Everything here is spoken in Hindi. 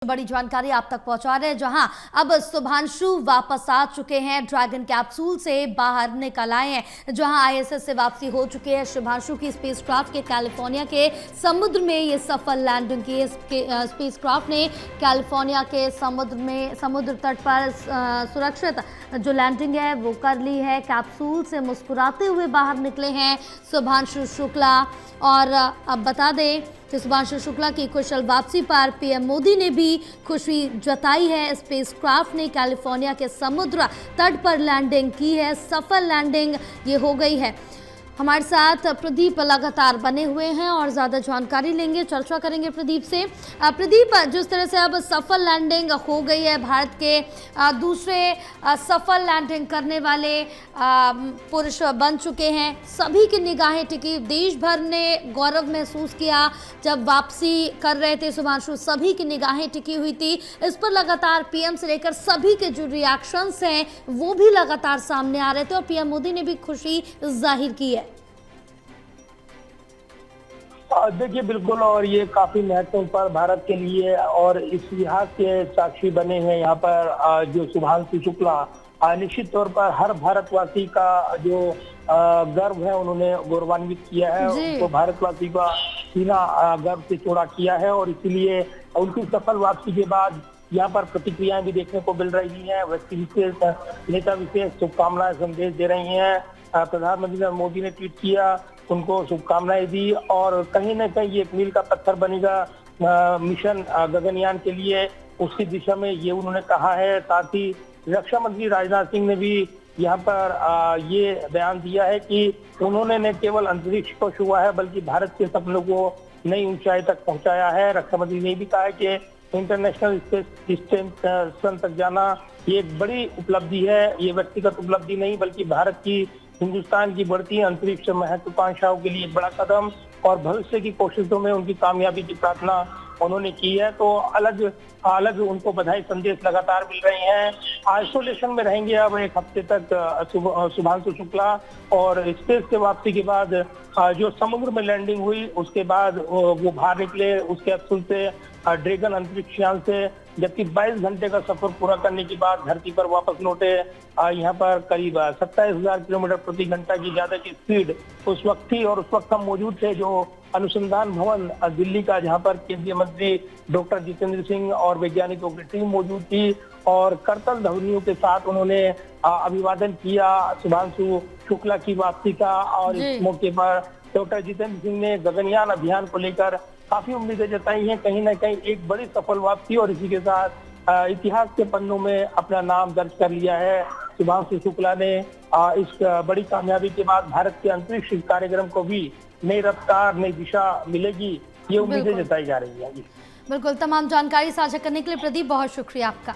बड़ी जानकारी आप तक पहुंचा रहे हैं, जहां अब शुभांशु वापस आ चुके हैं, ड्रैगन कैप्सूल से बाहर निकल आए हैं, जहां आईएसएस से वापसी हो चुकी है। शुभांशु की स्पेसक्राफ्ट के कैलिफोर्निया के समुद्र में ये सफल लैंडिंग की। स्पेसक्राफ्ट ने कैलिफोर्निया के समुद्र तट पर सुरक्षित जो लैंडिंग है वो कर ली है। कैप्सूल से मुस्कुराते हुए बाहर निकले हैं शुभांशु शुक्ला। और अब बता दें कि शुभांशु शुक्ला की कुशल वापसी पर पीएम मोदी ने भी खुशी जताई है। स्पेसक्राफ्ट ने कैलिफोर्निया के समुद्र तट पर लैंडिंग की है, सफल लैंडिंग ये हो गई है। हमारे साथ प्रदीप लगातार बने हुए हैं और ज़्यादा जानकारी लेंगे, चर्चा करेंगे प्रदीप से। प्रदीप, जिस तरह से अब सफल लैंडिंग हो गई है, भारत के दूसरे सफल लैंडिंग करने वाले पुरुष बन चुके हैं, सभी की निगाहें टिकी, देश भर ने गौरव महसूस किया जब वापसी कर रहे थे शुभांशु, सभी की निगाहें टिकी हुई थी इस पर। लगातार पीएम से लेकर सभी के जो रिएक्शंस हैं वो भी लगातार सामने आ रहे थे और पीएम मोदी ने भी खुशी जाहिर की है। देखिए, बिल्कुल, और ये काफी महत्वपूर्ण पर भारत के लिए और इस लिहाज के साक्षी बने हैं यहाँ पर जो शुभांशु शुक्ला निश्चित तौर पर हर भारतवासी का जो गर्व है उन्होंने गौरवान्वित किया है, उनको भारतवासी का सीना गर्व से चौड़ा किया है। और इसीलिए उनकी सफल वापसी के बाद यहाँ पर प्रतिक्रियाएं भी देखने को मिल रही हैं। व्यक्ति विशेष, नेता विशेष शुभकामनाएं संदेश दे रही हैं। प्रधानमंत्री मोदी ने ट्वीट किया, उनको शुभकामनाएं दी और कहीं न कहीं ये एक मील का पत्थर बनेगा मिशन गगनयान के लिए, उसकी दिशा में ये उन्होंने कहा है। साथ ही रक्षा मंत्री राजनाथ सिंह ने भी यहाँ पर ये बयान दिया है कि उन्होंने न केवल अंतरिक्ष को छुआ है बल्कि भारत के सपनों को नई ऊंचाई तक पहुंचाया है। रक्षा मंत्री ने भी कहा है कि इंटरनेशनल स्पेस स्टेशन तक जाना ये एक बड़ी उपलब्धि है, ये व्यक्तिगत उपलब्धि नहीं बल्कि भारत की, हिंदुस्तान की बढ़ती अंतरिक्ष महत्वाकांक्षाओं के लिए एक बड़ा कदम और भविष्य की कोशिशों में उनकी कामयाबी की प्रार्थना उन्होंने की है। तो अलग अलग उनको बधाई संदेश लगातार मिल रहे हैं। आइसोलेशन में रहेंगे अब एक हफ्ते तक शुभांशु शुक्ला, और स्पेस से वापसी के बाद जो समुद्र में लैंडिंग हुई उसके बाद वो बाहर निकले उस कैप्सूल से, ड्रैगन अंतरिक्षयान से, जबकि 22 घंटे का सफर पूरा करने के बाद धरती पर वापस लौटे। यहाँ पर करीब 27,000 किलोमीटर प्रति घंटा की ज्यादा की स्पीड उस वक्त थी और उस वक्त हम मौजूद थे जो अनुसंधान भवन दिल्ली का, जहाँ पर केंद्रीय मंत्री डॉक्टर जितेंद्र सिंह और वैज्ञानिकों की टीम मौजूद थी और करतल ध्वनियों के साथ उन्होंने अभिवादन किया शुभांशु शुक्ला की वापसी का। और इस मौके पर डॉक्टर जितेंद्र सिंह ने गगनयान अभियान को लेकर काफी उम्मीदें जताई हैं, कहीं ना कहीं एक बड़ी सफल वापसी, और इसी के साथ इतिहास के पन्नों में अपना नाम दर्ज कर लिया है। शुभांशु शुक्ला ने इस बड़ी कामयाबी के बाद भारत के अंतरिक्ष कार्यक्रम को भी नई रफ्तार, नई दिशा मिलेगी, ये उम्मीदें जताई जा रही है। बिल्कुल, तमाम जानकारी साझा करने के लिए प्रदीप बहुत शुक्रिया आपका।